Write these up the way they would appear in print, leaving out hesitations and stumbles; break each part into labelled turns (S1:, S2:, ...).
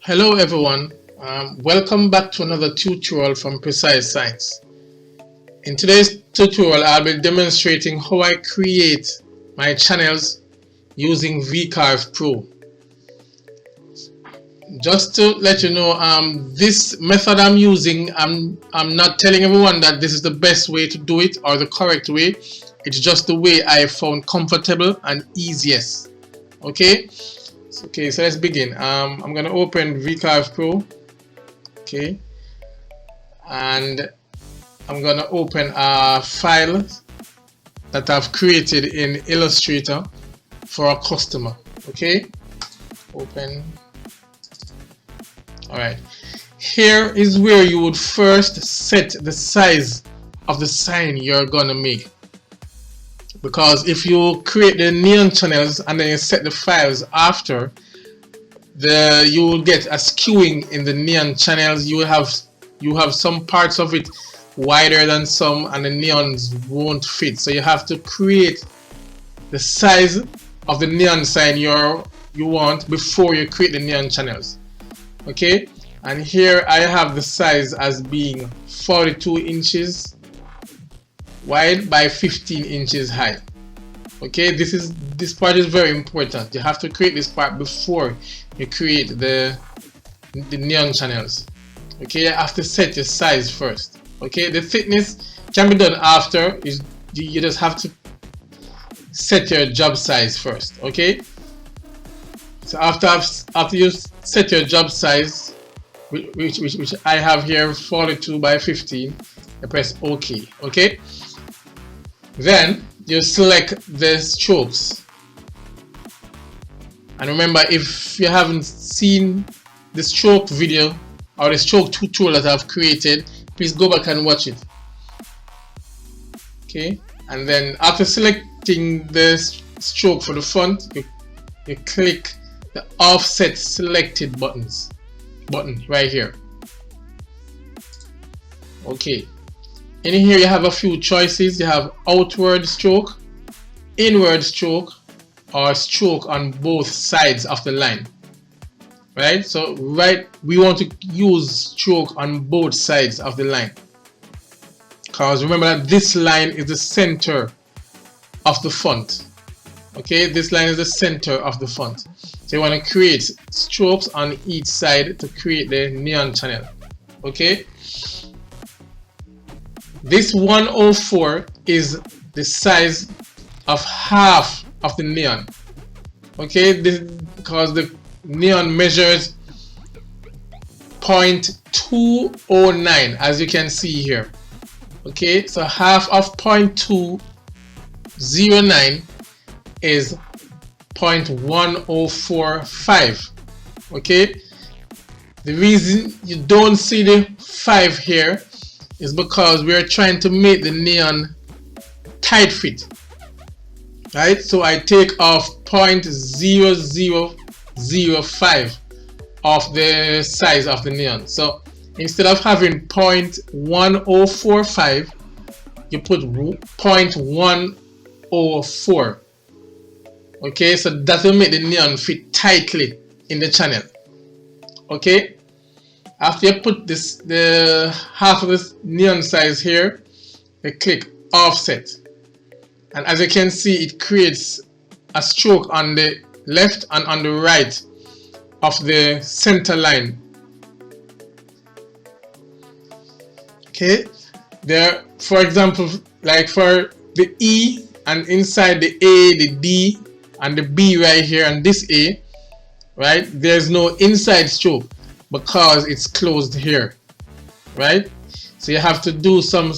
S1: Hello everyone, welcome back to another tutorial from Precise Science. In today's tutorial I'll be demonstrating how I create my channels using Vcarve Pro. Just to let you know, this method I'm using, I'm not telling everyone that this is the best way to do it or the correct way. It's just the way I found comfortable and easiest. Okay, so let's begin. I'm gonna open Vcarve Pro. Okay, and I'm gonna open a file that I've created in Illustrator for a customer. Okay, open. Alright, here is where you would first set the size of the sign you're gonna make, because if you create the neon channels and then you set the files after, you will get a skewing in the neon channels. You have some parts of it wider than some and the neons won't fit, so you have to create the size of the neon sign you want before you create the neon channels. Okay, and here I have the size as being 42 inches wide by 15 inches high. Okay, this part is very important. You have to create this part before you create the neon channels. Okay, you have to set your size first. Okay, the thickness can be done after. You just have to set your job size first. Okay, so after you set your job size, which I have here 42 by 15, you press OK. Okay, then you select the strokes, and remember, if you haven't seen the stroke video or the stroke tutorial that I've created, please go back and watch it. Okay, and then after selecting the stroke for the font, you click the offset selected button right here. Okay, in here you have a few choices. You have outward stroke, inward stroke, or stroke on both sides of the line. Right, so we want to use stroke on both sides of the line, because remember that this line is the center of the font. Okay, this line is the center of the font, so you want to create strokes on each side to create the neon channel. Okay, this 104 is the size of half of the neon. Okay, because the neon measures 0.209, as you can see here. Okay, so half of 0.209 is 0.1045. Okay, the reason you don't see the 5 here is because we are trying to make the neon tight fit. Right, so I take off 0.0005 of the size of the neon. So instead of having 0.1045, you put 0.104. Okay, so that will make the neon fit tightly in the channel. Okay, after you put the half of this neon size here, you click offset, and as you can see, it creates a stroke on the left and on the right of the center line. Okay, there, for example, like for the E, and inside the A, the D, and the B right here, and this A, right, there's no inside stroke because it's closed here, right? So you have to do some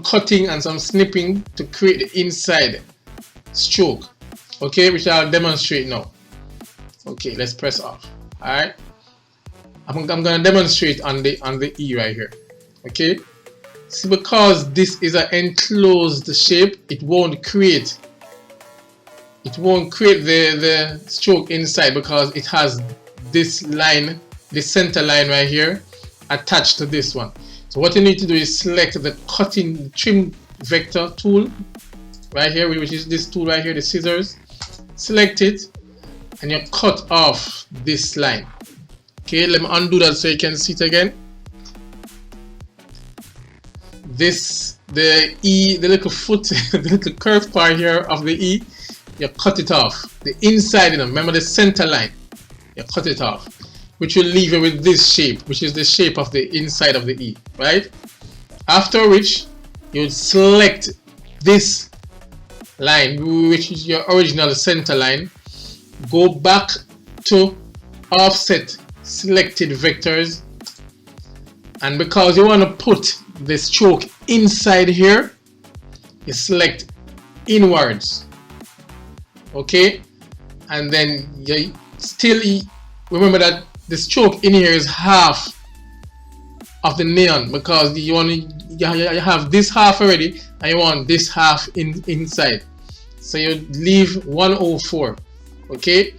S1: cutting and some snipping to create the inside stroke. Okay, which I'll demonstrate now. Okay, let's press off. All right, I'm gonna demonstrate on the E right here. Okay, see, because this is an enclosed shape, it won't create the stroke inside, because it has this line, the center line right here, attached to this one. So what you need to do is select the trim vector tool right here, which is this tool right here, the scissors. Select it, and you cut off this line. Okay, let me undo that so you can see it again. This, the E, the little foot, the little curved part here of the E, you cut it off. The inside, remember the center line, you cut it off, which will leave you with this shape, which is the shape of the inside of the E, right? After which, you would select this line, which is your original center line, go back to offset selected vectors, and because you want to put the stroke inside here, you select inwards, okay, and then you still remember that the stroke in here is half of the neon, because you have this half already and you want this half inside, so you leave 104, okay,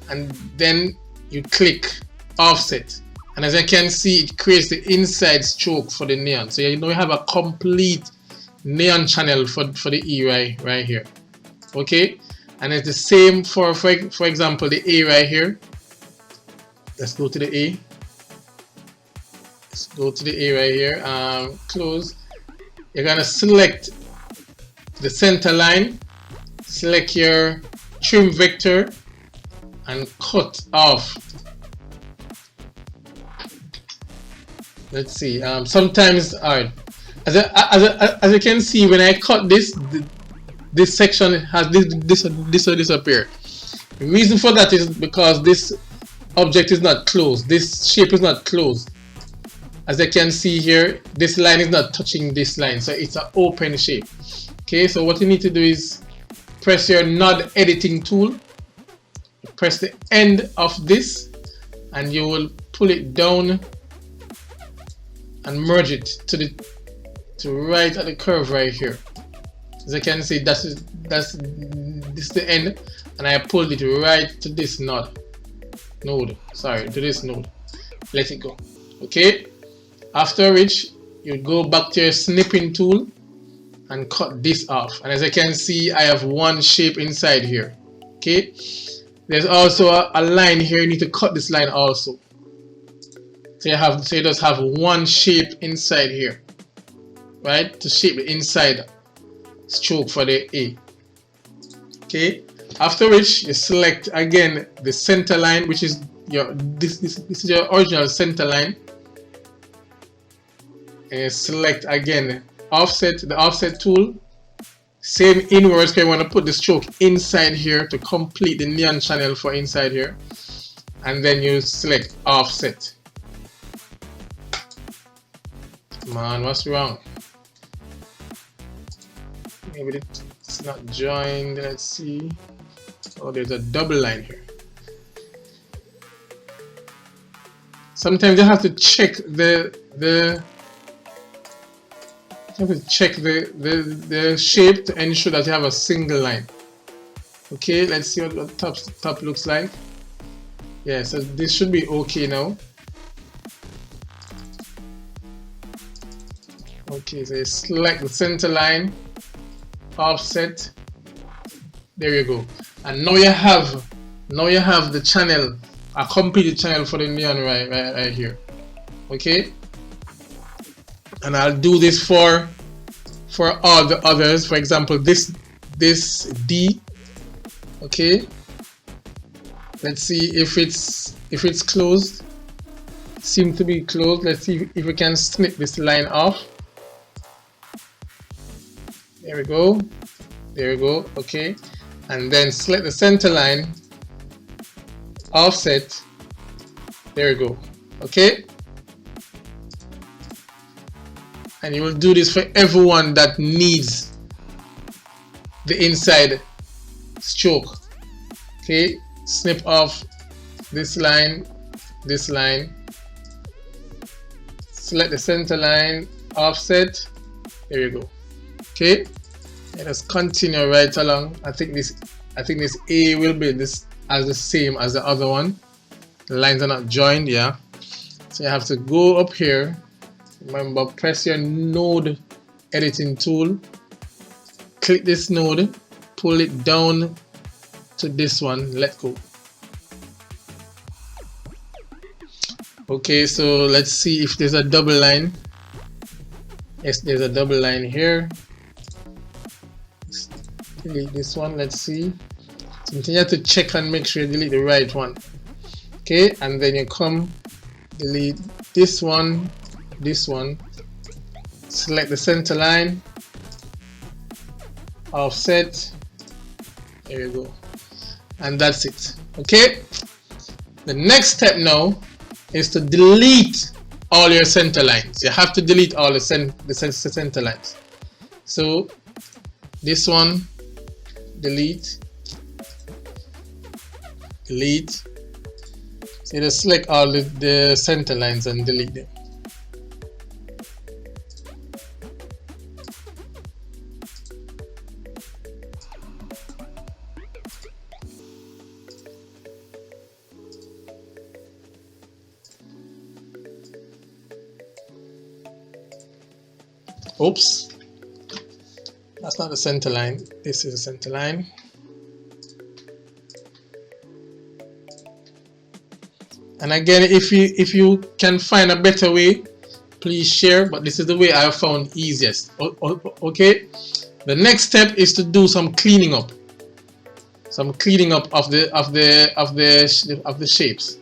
S1: and then you click offset, and as I can see, it creates the inside stroke for the neon. So you know you have a complete neon channel for the E right here, okay. And it's the same for example the A right here. Let's go to the A. Let's go to the A right here. Close. You're gonna select the center line, select your trim vector, and cut off. Let's see. Sometimes, alright. As you can see, when I cut this, this section has this will disappear. The reason for that is because this object is not closed. This shape is not closed. As you can see here, this line is not touching this line, so it's an open shape. Okay, so what you need to do is press your node editing tool. Press the end of this, and you will pull it down and merge it to right at the curve right here. As you can see, this is the end, and I pulled it right to this node. To this node. Let it go. Okay. After which, you go back to your snipping tool and cut this off. And as you can see, I have one shape inside here. Okay. There's also a line here. You need to cut this line also. So you just have one shape inside here, right? To shape the inside stroke for the A. Okay. After which, you select again the center line, which is your this is your original center line, and you select again the offset tool. Same inwards, because you want to put the stroke inside here to complete the neon channel for inside here, and then you select offset. Man, what's wrong? Maybe it's not joined. Let's see. Oh, there's a double line here. Sometimes you have to check the shape to ensure that you have a single line. Okay, let's see what the top looks like. Yeah, so this should be okay now. Okay, so you select the center line, offset. There you go. And now you have the channel, a completed channel for the neon right here. Okay. And I'll do this for all the others. For example, this D. Okay. Let's see if it's closed. Seems to be closed. Let's see if we can snip this line off. There we go. There we go. Okay. And then select the center line, offset. There we go. Okay. And you will do this for everyone that needs the inside stroke. Okay. Snip off this line, select the center line, offset. There you go. Okay. Let us continue right along. I think this A will be this as the same as the other one. The lines are not joined, yeah. So you have to go up here. Remember, press your node editing tool. Click this node, pull it down to this one, let go. Okay, so let's see if there's a double line. Yes, there's a double line here. Let's delete this one. Let's see. So you have to check and make sure you delete the right one. Okay, and then you come delete this one, select the center line, offset. There you go, and that's it. Okay, the next step now is to delete all your center lines. You have to delete all the center lines. So this one, delete. So just select all the center lines and delete them. Oops, that's not the center line. This is the center line. And again, if you can find a better way, please share, but this is the way I found easiest. Okay, the next step is to do some cleaning up of the shapes.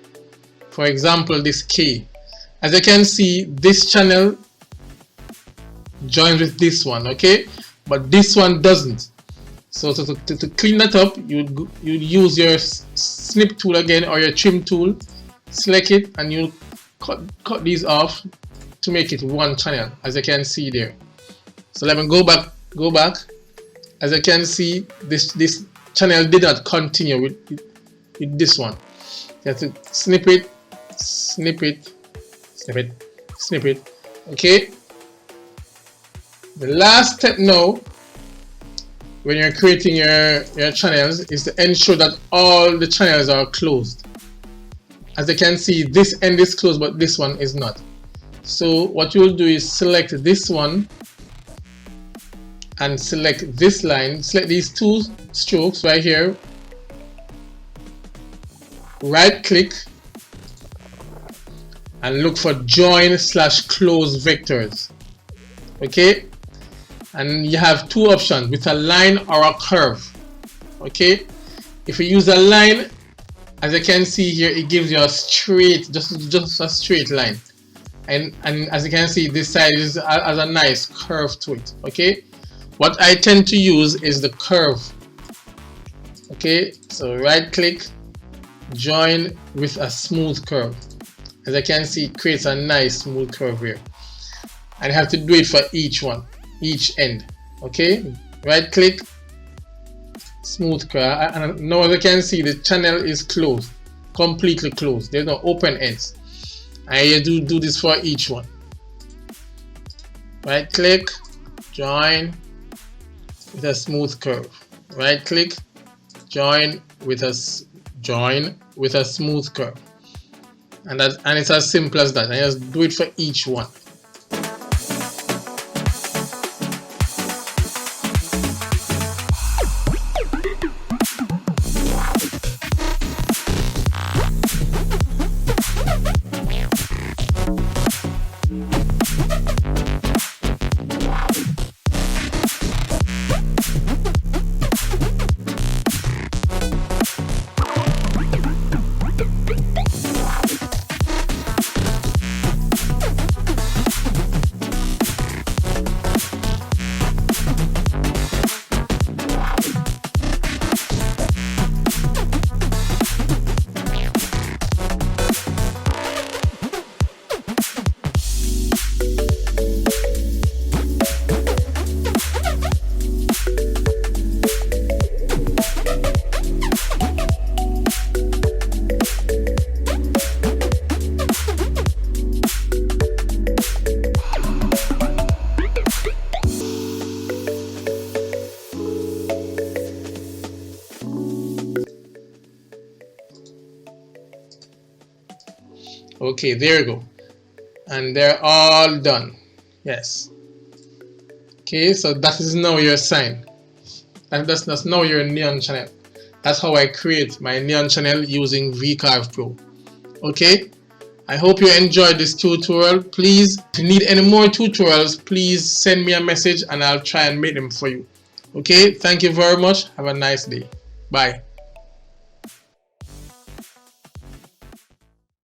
S1: For example, this K, as you can see, this channel joins with this one, okay, but this one doesn't. So to clean that up, you'd use your snip tool again, or your trim tool. Select it and you cut these off to make it one channel, as you can see there. So let me go back. As you can see, this channel did not continue with this one. You have to snip it. Okay, the last step now when you're creating your channels is to ensure that all the channels are closed. As you can see, this end is closed, but this one is not. So what you will do is select this one and select this line. Select these two strokes right here. Right click and look for join/close vectors. Okay, and you have two options, with a line or a curve. Okay, if you use a line, as you can see here, it gives you a straight, just a straight line, and as you can see, this side has a nice curve to it. Okay, what I tend to use is the curve. Okay, so right click, join with a smooth curve. As I can see, it creates a nice smooth curve here, and you have to do it for each end. Okay, right click, smooth curve, and now as you can see, the channel is closed, completely closed. There's no open ends, and you do this for each one. Right click, join with a smooth curve. Right click, join with a smooth curve, and it's as simple as that. And just do it for each one. Okay, there you go, and they're all done. Yes. Okay, so that is now your sign, and that's now your neon channel. That's how I create my neon channel using Vcarve Pro. Okay, I hope you enjoyed this tutorial. Please, if you need any more tutorials, please send me a message and I'll try and make them for you. Okay, thank you very much. Have a nice day. Bye.